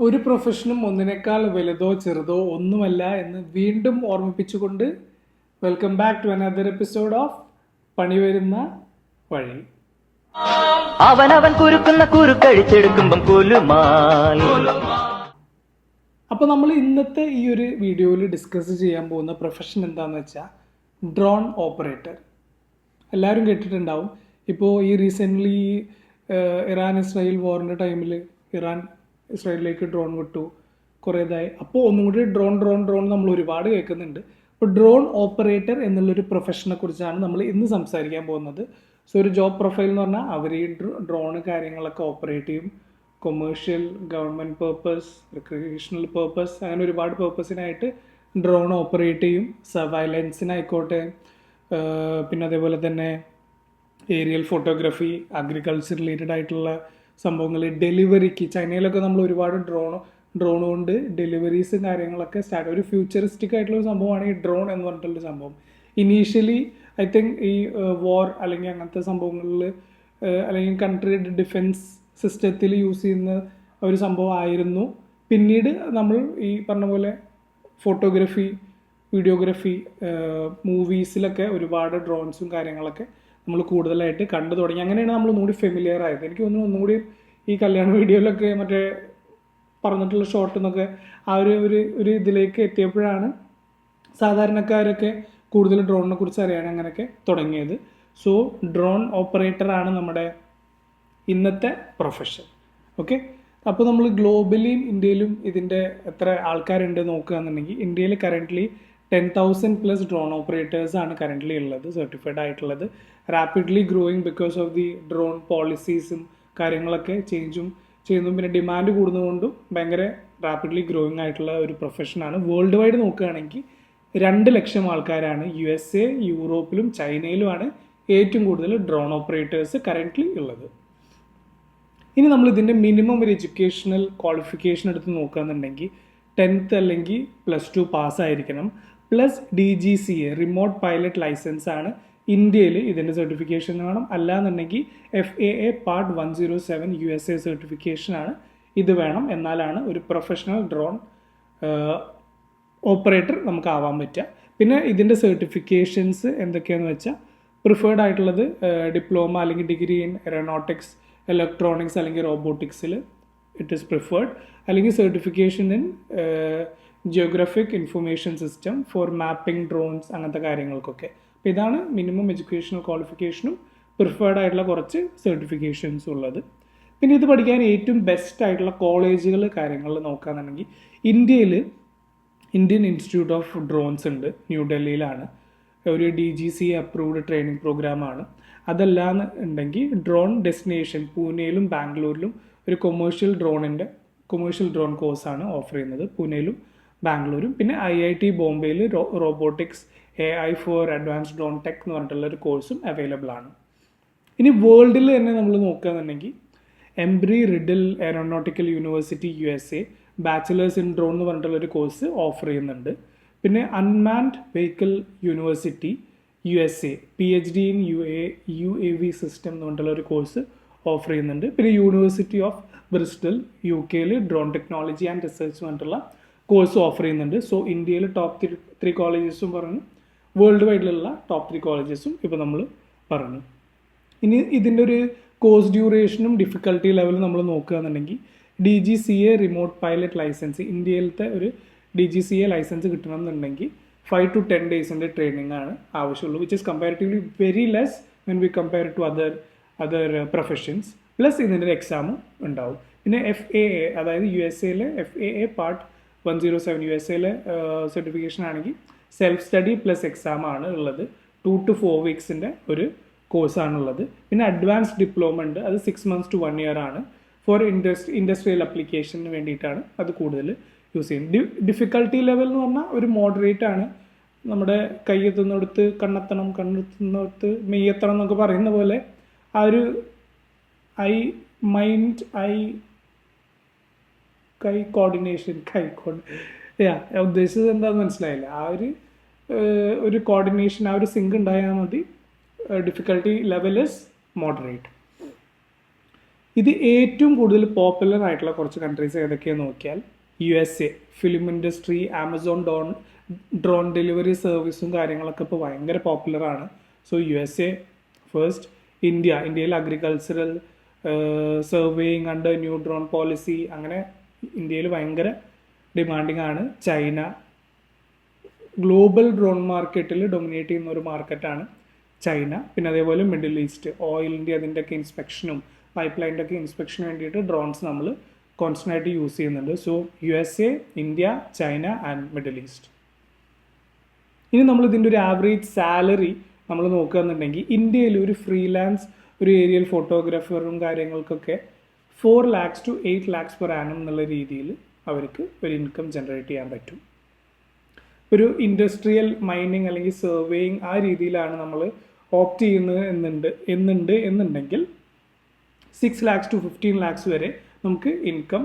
ഒരു പ്രൊഫഷനും ഒന്നിനേക്കാൾ വലുതോ ചെറുതോ ഒന്നുമല്ല എന്ന് വീണ്ടും ഓർമ്മിപ്പിച്ചുകൊണ്ട് welcome back to another episode of പണി വരുന്ന വഴി. അവനവൻ കുരുക്കുന്ന കുരുക്കഴിച്ചെടുക്കുമ്പം കുലുമാൽ. അപ്പോൾ നമ്മൾ ഇന്നത്തെ ഈ ഒരു വീഡിയോയിൽ ഡിസ്കസ് ചെയ്യാൻ പോകുന്ന പ്രൊഫഷൻ എന്താണെന്ന് വെച്ചാൽ ഡ്രോൺ ഓപ്പറേറ്റർ. എല്ലാവരും കേട്ടിട്ടുണ്ടാവും. ഇപ്പോൾ ഈ റീസെൻ്റ്ലി ഇറാൻ ഇസ്രായേൽ വാറിൻ്റെ ടൈമിൽ ഇറാൻ ഇസ്രായേലിലേക്ക് ഡ്രോൺ വിട്ടു കുറേതായി. അപ്പോൾ ഒന്നും കൂടി ഡ്രോൺ നമ്മൾ ഒരുപാട് കേൾക്കുന്നുണ്ട്. അപ്പോൾ ഡ്രോൺ ഓപ്പറേറ്റർ എന്നുള്ളൊരു പ്രൊഫഷനെ കുറിച്ചാണ് നമ്മൾ ഇന്ന് സംസാരിക്കാൻ പോകുന്നത്. സോ ഒരു ജോബ് പ്രൊഫൈൽ എന്ന് പറഞ്ഞാൽ അവർ ഈ ഡ്രോണ് കാര്യങ്ങളൊക്കെ ഓപ്പറേറ്റ് ചെയ്യും. Commercial, government purpose, recreational purpose, അങ്ങനെ ഒരുപാട് പേർപ്പസിനായിട്ട് ഡ്രോൺ ഓപ്പറേറ്റ് ചെയ്യും. സർവൈലൻസിനായിക്കോട്ടെ, പിന്നെ അതേപോലെ തന്നെ ഏരിയൽ ഫോട്ടോഗ്രാഫി, അഗ്രികൾച്ചർ റിലേറ്റഡ് ആയിട്ടുള്ള സംഭവങ്ങൾ, ഡെലിവറിക്ക് ചൈനയിലൊക്കെ നമ്മൾ ഒരുപാട് ഡ്രോൺ കൊണ്ട് ഡെലിവറീസും കാര്യങ്ങളൊക്കെ സ്റ്റാർട്ട്. ഒരു ഫ്യൂച്ചറിസ്റ്റിക് ആയിട്ടുള്ള സംഭവമാണ് ഈ ഡ്രോൺ എന്ന് പറഞ്ഞിട്ടുള്ള സംഭവം. ഇനീഷ്യലി ഐ തിങ്ക് ഈ വാർ അല്ലെങ്കിൽ അങ്ങനത്തെ സംഭവങ്ങളിൽ അല്ലെങ്കിൽ കൺട്രിയുടെ ഡിഫെൻസ് സിസ്റ്റത്തിൽ യൂസ് ചെയ്യുന്ന ഒരു സംഭവമായിരുന്നു. പിന്നീട് നമ്മൾ ഈ പറഞ്ഞ പോലെ ഫോട്ടോഗ്രാഫി, വീഡിയോഗ്രാഫി, മൂവീസിലൊക്കെ ഒരുപാട് ഡ്രോൺസും കാര്യങ്ങളൊക്കെ നമ്മൾ കൂടുതലായിട്ട് കണ്ടു തുടങ്ങി. അങ്ങനെയാണ് നമ്മൾ ഒന്നുകൂടി ഫെമിലിയർ ആയത്. എനിക്ക് തോന്നുന്നു ഒന്നുകൂടി ഈ കല്യാണ വീഡിയോയിലൊക്കെ മറ്റേ പറഞ്ഞിട്ടുള്ള ഷോട്ട് എന്നൊക്കെ ആ ഒരു ഇതിലേക്ക് എത്തിയപ്പോഴാണ് സാധാരണക്കാരൊക്കെ കൂടുതൽ ഡ്രോണിനെ കുറിച്ച് അറിയാൻ അങ്ങനെയൊക്കെ തുടങ്ങിയത്. സോ ഡ്രോൺ ഓപ്പറേറ്ററാണ് നമ്മുടെ ഇന്നത്തെ പ്രൊഫഷൻ. ഓക്കെ, അപ്പോൾ നമ്മൾ ഗ്ലോബലിയും ഇന്ത്യയിലും ഇതിൻ്റെ എത്ര ആൾക്കാരുണ്ട് നോക്കുകയാണെന്നുണ്ടെങ്കിൽ ഇന്ത്യയിൽ കറൻ്റ്ലി 10,000+ ഡ്രോൺ ഓപ്പറേറ്റേഴ്സാണ് കറൻ്റ്ലി ഉള്ളത്, സർട്ടിഫൈഡ് ആയിട്ടുള്ളത്. Rapidly growing because of the drone പോളിസീസും കാര്യങ്ങളൊക്കെ ചേഞ്ചും ചെയ്യുന്നു. പിന്നെ ഡിമാൻഡ് കൂടുന്നതുകൊണ്ടും ഭയങ്കര റാപ്പിഡ്ലി ഗ്രോയിങ് ആയിട്ടുള്ള ഒരു പ്രൊഫഷനാണ്. വേൾഡ് വൈഡ് നോക്കുകയാണെങ്കിൽ 2 ലക്ഷം ആൾക്കാരാണ് USA, യൂറോപ്പിലും ചൈനയിലുമാണ് ഏറ്റവും കൂടുതൽ ഡ്രോൺ ഓപ്പറേറ്റേഴ്സ് കറൻ്റ്ലി ഉള്ളത്. ഇനി നമ്മൾ ഇതിൻ്റെ മിനിമം ഒരു എഡ്യൂക്കേഷണൽ ക്വാളിഫിക്കേഷൻ എടുത്ത് നോക്കുകയാണെന്നുണ്ടെങ്കിൽ 10th അല്ലെങ്കിൽ +2 പാസ്സായിരിക്കണം. Plus DGCA remote pilot licence ആണ് ഇന്ത്യയിൽ ഇതിൻ്റെ സർട്ടിഫിക്കേഷൻ വേണം. അല്ലാന്നുണ്ടെങ്കിൽ FAA പാർട്ട് 107 USA സർട്ടിഫിക്കേഷനാണ് ഇത് വേണം. എന്നാലാണ് ഒരു പ്രൊഫഷണൽ ഡ്രോൺ ഓപ്പറേറ്റർ നമുക്ക് ആവാൻ പറ്റുക. പിന്നെ ഇതിൻ്റെ സർട്ടിഫിക്കേഷൻസ് എന്തൊക്കെയാണെന്ന് വെച്ചാൽ പ്രിഫേർഡ് ആയിട്ടുള്ളത് ഡിപ്ലോമ അല്ലെങ്കിൽ ഡിഗ്രി ഇൻ എയറോനോട്ടിക്സ്, ഇലക്ട്രോണിക്സ് അല്ലെങ്കിൽ റോബോട്ടിക്സിൽ ഇറ്റ് ഈസ് പ്രിഫേർഡ്. അല്ലെങ്കിൽ certification in geographic information system for mapping drones, അങ്ങനത്തെ കാര്യങ്ങൾക്കൊക്കെ. അപ്പോൾ ഇതാണ് മിനിമം എഡ്യൂക്കേഷണൽ ക്വാളിഫിക്കേഷനും പ്രിഫേർഡ് ആയിട്ടുള്ള കുറച്ച് സർട്ടിഫിക്കേഷൻസും ഉള്ളത്. പിന്നെ ഇത് പഠിക്കാൻ ഏറ്റവും ബെസ്റ്റ് ആയിട്ടുള്ള കോളേജുകൾ കാര്യങ്ങൾ നോക്കുകയാണെന്നുണ്ടെങ്കിൽ ഇന്ത്യയിൽ ഇന്ത്യൻ ഇൻസ്റ്റിറ്റ്യൂട്ട് ഓഫ് ഡ്രോൺസ് ഉണ്ട്, ന്യൂഡൽഹിയിലാണ്. ഒരു DGCA അപ്രൂവ്ഡ് ട്രെയിനിങ് പ്രോഗ്രാമാണ്. അതല്ലാന്ന് ഉണ്ടെങ്കിൽ ഡ്രോൺ ഡെസ്റ്റിനേഷൻ പൂനെയിലും ബാംഗ്ലൂരിലും ഒരു കൊമേഴ്ഷ്യൽ ഡ്രോൺ കോഴ്സാണ് ഓഫർ ചെയ്യുന്നത്, പൂനെയിലും ബാംഗ്ലൂരും. പിന്നെ IIT ബോംബെയിൽ robotics AI for advanced drone tech എന്ന് പറഞ്ഞിട്ടുള്ള ഒരു കോഴ്സും അവൈലബിൾ ആണ്. ഇനി വേൾഡിൽ തന്നെ നമ്മൾ നോക്കുകയാണെന്നുണ്ടെങ്കിൽ Embry Riddle aeronautical university USA bachelors in drone എന്ന് പറഞ്ഞിട്ടുള്ളൊരു കോഴ്സ് ഓഫർ ചെയ്യുന്നുണ്ട്. പിന്നെ unmanned vehicle university USA PhD in UAV system എന്ന് പറഞ്ഞിട്ടുള്ള ഒരു കോഴ്സ് ഓഫർ ചെയ്യുന്നുണ്ട്. പിന്നെ university of Bristol UK drone technology and research പറഞ്ഞിട്ടുള്ള കോഴ്സ് ഓഫർ ചെയ്യുന്നുണ്ട്. സോ ഇന്ത്യയിൽ ടോപ്പ് 3 കോളേജസും പറഞ്ഞു, വേൾഡ് വൈഡിലുള്ള ടോപ്പ് 3 കോളേജസും ഇപ്പോൾ നമ്മൾ പറഞ്ഞു. ഇനി ഇതിൻ്റെ ഒരു കോഴ്സ് ഡ്യൂറേഷനും ഡിഫിക്കൽട്ടി ലെവലും നമ്മൾ നോക്കുകയാണെന്നുണ്ടെങ്കിൽ DGCA റിമോട്ട് പൈലറ്റ് ലൈസൻസ്, ഇന്ത്യയിലത്തെ ഒരു DGCA ലൈസൻസ് കിട്ടണമെന്നുണ്ടെങ്കിൽ 5 to 10 ഡേയ്സിൻ്റെ ട്രെയിനിങ് ആണ് ആവശ്യമുള്ളൂ, which is comparatively very less when we compare to other professions. Plus ഇതിൻ്റെ ഒരു എക്സാമും ഉണ്ടാവും. പിന്നെ FAA, അതായത് USA FAA part 107 USA certification ആണെങ്കിൽ സെൽഫ് സ്റ്റഡി പ്ലസ് എക്സാം ആണ് ഉള്ളത്. 2 to 4 വീക്സിൻ്റെ ഒരു കോഴ്സാണുള്ളത്. പിന്നെ അഡ്വാൻസ്ഡ് ഡിപ്ലോമ ഉണ്ട്, അത് 6 months to 1 year ആണ്. ഫോർ ഇൻഡസ്ട്രിയൽ അപ്ലിക്കേഷന് വേണ്ടിയിട്ടാണ് അത് കൂടുതൽ യൂസ് ചെയ്യുന്നത്. ഡിഫിക്കൽട്ടി ലെവൽ എന്ന് പറഞ്ഞാൽ ഒരു മോഡറേറ്റ് ആണ്. നമ്മുടെ കൈയെത്തുന്നിടത്ത് കണ്ണെത്തണം, കണ്ണെത്തുന്നിടത്ത് മെയ്യെത്തണം എന്നൊക്കെ പറയുന്ന പോലെ ആ ഒരു കൈ കോർഡിനേഷൻ ഉദ്ദേശിച്ചത് എന്താണെന്ന് മനസ്സിലായില്ല. ആ ഒരു കോർഡിനേഷൻ, ആ ഒരു സിങ്ക് ഉണ്ടായാൽ മതി. Difficulty level is moderate. ഇത് ഏറ്റവും കൂടുതൽ പോപ്പുലർ ആയിട്ടുള്ള കുറച്ച് കൺട്രീസ് ഏതൊക്കെയാണെന്ന് നോക്കിയാൽ USA, film industry, Amazon drone delivery സർവീസും കാര്യങ്ങളൊക്കെ ഇപ്പോൾ ഭയങ്കര പോപ്പുലറാണ്. സോ USA ഫസ്റ്റ്, ഇന്ത്യയിൽ agricultural surveying under new drone policy, അങ്ങനെ ഇന്ത്യയിൽ ഭയങ്കര ഡിമാൻഡിങ് ആണ്. ചൈന, ഗ്ലോബൽ ഡ്രോൺ മാർക്കറ്റിൽ ഡൊമിനേറ്റ് ചെയ്യുന്ന ഒരു മാർക്കറ്റാണ് ചൈന. പിന്നെ അതേപോലെ മിഡിൽ ഈസ്റ്റ്, ഓയിലിൻ്റെ അതിൻ്റെയൊക്കെ ഇൻസ്പെക്ഷനും പൈപ്പ് ലൈൻ്റെ ഒക്കെ ഇൻസ്പെക്ഷന് വേണ്ടിയിട്ട് ഡ്രോൺസ് നമ്മൾ കോൺസ്റ്റൻ്റ് ആയിട്ട് യൂസ് ചെയ്യുന്നുണ്ട്. So USA, India, China and middle east. ഇനി നമ്മൾ ഇതിൻ്റെ ഒരു ആവറേജ് സാലറി നമ്മൾ നോക്കുകയെന്നുണ്ടെങ്കിൽ ഇന്ത്യയിൽ ഒരു ഫ്രീലാൻസ് ഒരു ഏരിയൽ ഫോട്ടോഗ്രാഫറും കാര്യങ്ങൾക്കൊക്കെ 4 lakhs to 8 lakhs per annum എന്നുള്ള രീതിയിൽ അവർക്ക് ഒരു ഇൻകം ജനറേറ്റ് ചെയ്യാൻ പറ്റും. ഒരു ഇൻഡസ്ട്രിയൽ മൈനിങ് അല്ലെങ്കിൽ സർവേയിങ് ആ രീതിയിലാണ് നമ്മൾ ഓപ്റ്റ് ചെയ്യുന്നത് എന്നുണ്ടെങ്കിൽ 6 lakhs to 15 lakhs വരെ നമുക്ക് ഇൻകം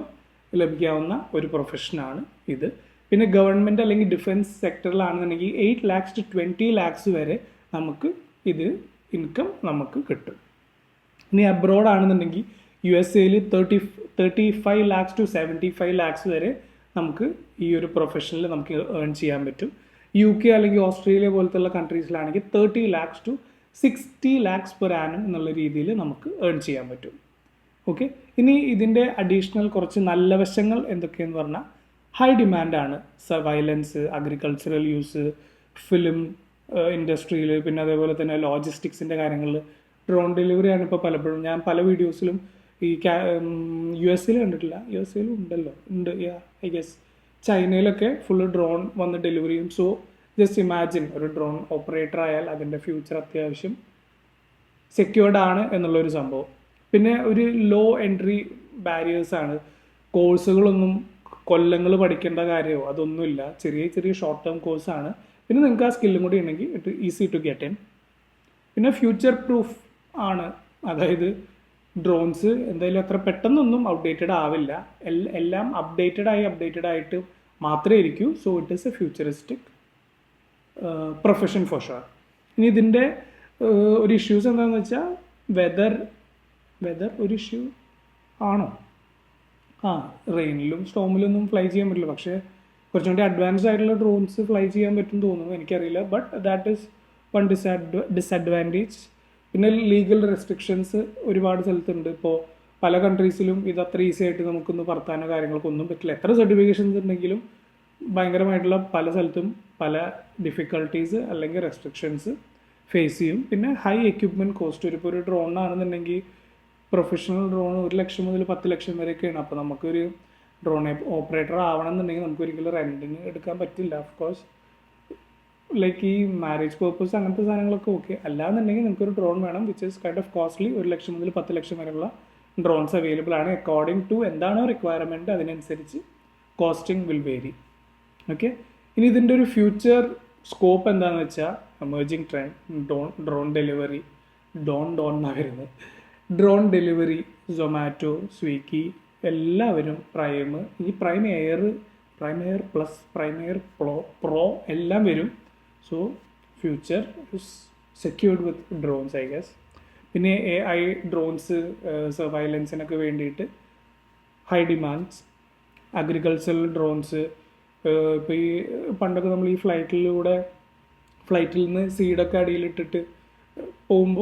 ലഭിക്കാവുന്ന ഒരു പ്രൊഫഷനാണ് ഇത്. പിന്നെ ഗവൺമെൻറ് അല്ലെങ്കിൽ ഡിഫൻസ് സെക്ടറിലാണെന്നുണ്ടെങ്കിൽ 8 lakhs to 20 lakhs വരെ നമുക്ക് ഇത് ഇൻകം നമുക്ക് കിട്ടും. ഇനി അബ്രോഡ് ആണെന്നുണ്ടെങ്കിൽ USA 35 lakhs to 75 lakhs വരെ നമുക്ക് ഈ ഒരു പ്രൊഫഷനിൽ നമുക്ക് ഏൺ ചെയ്യാൻ പറ്റും. UK അല്ലെങ്കിൽ ഓസ്ട്രേലിയ പോലത്തുള്ള കൺട്രീസിലാണെങ്കിൽ 30 lakhs to 60 lakhs per annum എന്നുള്ള രീതിയിൽ നമുക്ക് ഏൺ ചെയ്യാൻ പറ്റും. ഓക്കെ, ഇനി ഇതിൻ്റെ അഡീഷണൽ കുറച്ച് നല്ല വശങ്ങൾ എന്തൊക്കെയെന്ന് പറഞ്ഞാൽ ഹൈ ഡിമാൻഡാണ്. സർവൈലൻസ്, അഗ്രികൾച്ചറൽ യൂസ്, ഫിലിം ഇൻഡസ്ട്രിയിൽ, പിന്നെ അതേപോലെ തന്നെ ലോജിസ്റ്റിക്സിൻ്റെ കാര്യങ്ങളിൽ ഡ്രോൺ ഡെലിവറിയാണ് ഇപ്പോൾ പലപ്പോഴും ഞാൻ പല വീഡിയോസിലും ഈ USA കണ്ടിട്ടില്ല, USA ഉണ്ടല്ലോ, ഉണ്ട്, ഐ ഗെസ് ചൈനയിലൊക്കെ ഫുള്ള് ഡ്രോൺ വന്ന് ഡെലിവറി ചെയ്യും. സോ ജസ്റ്റ് ഇമാജിൻ ഒരു ഡ്രോൺ ഓപ്പറേറ്റർ ആയാൽ അതിൻ്റെ ഫ്യൂച്ചർ അത്യാവശ്യം സെക്യൂർഡ് ആണ് എന്നുള്ളൊരു സംഭവം. പിന്നെ ഒരു ലോ എൻട്രി ബാരിയേഴ്സാണ്. കോഴ്സുകളൊന്നും കൊല്ലങ്ങൾ പഠിക്കേണ്ട കാര്യമോ അതൊന്നുമില്ല, ചെറിയ ചെറിയ ഷോർട്ട് ടേം കോഴ്സാണ്. പിന്നെ നിങ്ങൾക്ക് ആ സ്കില്ലും കൂടി ഉണ്ടെങ്കിൽ it easy to get in. പിന്നെ ഫ്യൂച്ചർ പ്രൂഫ് ആണ്, അതായത് ഡ്രോൺസ് എന്തായാലും അത്ര പെട്ടെന്നൊന്നും ഔട്ട്ഡേറ്റഡ് ആവില്ല, എല്ലാം അപ്ഡേറ്റഡ് ആയിട്ട് മാത്രമേ ഇരിക്കൂ. So it is A futuristic profession for sure. ഇനി ഇതിൻ്റെ ഒരു ഇഷ്യൂസ് എന്താണെന്ന് വെച്ചാൽ വെദർ ഒരു ഇഷ്യൂ ആണോ? റെയിനിലും സ്റ്റോമിലൊന്നും ഫ്ലൈ ചെയ്യാൻ പറ്റില്ല, പക്ഷേ കുറച്ചും കൂടി അഡ്വാൻസ്ഡ് ആയിട്ടുള്ള ഡ്രോൺസ് ഫ്ലൈ ചെയ്യാൻ പറ്റും തോന്നുന്നു, എനിക്കറിയില്ല. But that is one disadvantage. പിന്നെ ലീഗൽ റെസ്ട്രിക്ഷൻസ് ഒരുപാട് സ്ഥലത്തുണ്ട്. ഇപ്പോൾ പല കൺട്രീസിലും ഇത് അത്ര ഈസി ആയിട്ട് നമുക്കൊന്ന് പറത്താനോ കാര്യങ്ങൾക്കൊന്നും പറ്റില്ല. എത്ര സർട്ടിഫിക്കേഷൻസ് ഉണ്ടെങ്കിലും ഭയങ്കരമായിട്ടുള്ള പല സ്ഥലത്തും പല ഡിഫിക്കൽട്ടീസ് അല്ലെങ്കിൽ റെസ്ട്രിക്ഷൻസ് ഫേസ് ചെയ്യും. പിന്നെ ഹൈ എക്യുപ്മെൻറ്റ് കോസ്റ്റ്, ഇപ്പോൾ ഒരു ഡ്രോണാണെന്നുണ്ടെങ്കിൽ പ്രൊഫഷണൽ ഡ്രോൺ 1 ലക്ഷം മുതൽ 10 ലക്ഷം വരെയൊക്കെയാണ്. അപ്പോൾ നമുക്കൊരു ഡ്രോൺ ഓപ്പറേറ്റർ ആവണം എന്നുണ്ടെങ്കിൽ നമുക്ക് ഒരിക്കലും റെൻറ്റിന് എടുക്കാൻ പറ്റില്ല. ഓഫ് കോഴ്സ് ലൈക്ക് ഈ മാരേജ് പേർപ്പസ് അങ്ങനത്തെ സാധനങ്ങളൊക്കെ ഓക്കെ, അല്ലാന്നുണ്ടെങ്കിൽ നിങ്ങൾക്കൊരു ഡ്രോൺ വേണം which is kind of costly. 1 ലക്ഷം മുതൽ 10 ലക്ഷം വരെയുള്ള ഡ്രോൺസ് അവൈലബിൾ ആണ്. അക്കോർഡിംഗ് ടു എന്താണോ റിക്വയർമെൻറ്റ് അതിനനുസരിച്ച് കോസ്റ്റിംഗ് വിൽ വേരി. ഓക്കെ, ഇനി ഇതിൻ്റെ ഒരു ഫ്യൂച്ചർ സ്കോപ്പ് എന്താണെന്ന് വെച്ചാൽ എമേർജിങ് ട്രെൻഡ് ഡ്രോൺ ഡെലിവറി, എന്നാണ് വരുന്നത്. ഡ്രോൺ ഡെലിവറി, സൊമാറ്റോ, സ്വിഗ്ഗി എല്ലാവരും prime air plus, prime air pro എല്ലാം വരും. So future is secured with drones I guess. പിന്നെ AI ഡ്രോൺസ് സർവൈലൻസിനൊക്കെ വേണ്ടിയിട്ട് ഹൈ ഡിമാൻഡ്സ്. അഗ്രികൾച്ചറൽ ഡ്രോൺസ്, ഇപ്പോൾ ഈ പണ്ടൊക്കെ നമ്മൾ ഈ ഫ്ലൈറ്റിൽ നിന്ന് സീഡൊക്കെ അടിയിലിട്ടിട്ട്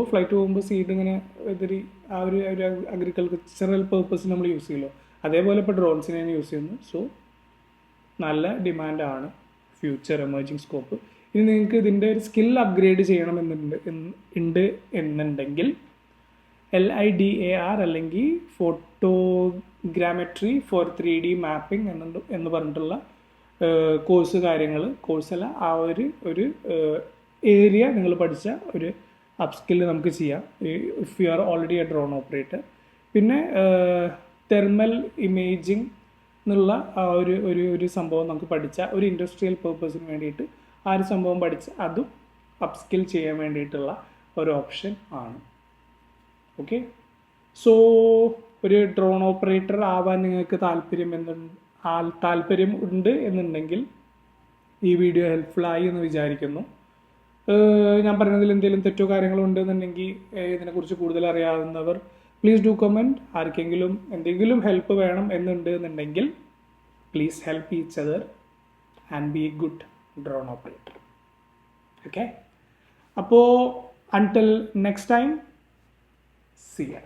ഫ്ലൈറ്റ് പോകുമ്പോൾ സീഡ് ഇങ്ങനെ ഇതൊരു ആ ഒരു അഗ്രികൾച്ചറൽ പേർപ്പസിന് നമ്മൾ യൂസ് ചെയ്യുമല്ലോ, അതേപോലെ ഇപ്പോൾ ഡ്രോൺസിനെയാണ് യൂസ് ചെയ്യുന്നത്. സോ നല്ല ഡിമാൻഡാണ്, ഫ്യൂച്ചർ എമേർജിങ് സ്കോപ്പ്. ഇനി നിങ്ങൾക്ക് ഇതിൻ്റെ ഒരു സ്കിൽ അപ്ഗ്രേഡ് എന്നുണ്ടെങ്കിൽ LIDAR അല്ലെങ്കിൽ ഫോട്ടോഗ്രാമെട്രി ഫോർ 3D മാപ്പിംഗ് എന്ന് പറഞ്ഞിട്ടുള്ള കോഴ്സല്ല ആ ഒരു ഏരിയ നിങ്ങൾ പഠിച്ച ഒരു അപ്സ്കില്ല് നമുക്ക് ചെയ്യാം if you are already A drone operator. പിന്നെ തെർമൽ ഇമേജിങ് എന്നുള്ള ആ ഒരു സംഭവം നമുക്ക് പഠിച്ച ഒരു ഇൻഡസ്ട്രിയൽ പേർപ്പസിന് വേണ്ടിയിട്ട് ആ ഒരു സംഭവം പഠിച്ച് അതും അപ്സ്കിൽ ചെയ്യാൻ വേണ്ടിയിട്ടുള്ള ഒരു ഓപ്ഷൻ ആണ്. ഓക്കെ, സോ ഒരു ഡ്രോൺ ഓപ്പറേറ്റർ ആവാൻ നിങ്ങൾക്ക് താല്പര്യം ഉണ്ട് എന്നുണ്ടെങ്കിൽ ഈ വീഡിയോ ഹെൽപ്ഫുള്ളായി എന്ന് വിചാരിക്കുന്നു. ഞാൻ പറയുന്നതിൽ എന്തെങ്കിലും തെറ്റോ കാര്യങ്ങളോ ഉണ്ടെന്നുണ്ടെങ്കിൽ ഇതിനെക്കുറിച്ച് കൂടുതൽ അറിയാവുന്നവർ പ്ലീസ് ഡു കമൻറ്റ്. ആർക്കെങ്കിലും എന്തെങ്കിലും ഹെൽപ്പ് വേണം എന്നുണ്ടെങ്കിൽ please help each other and be a good drone operator. Okay, അപ്പോൾ until next time, see ya.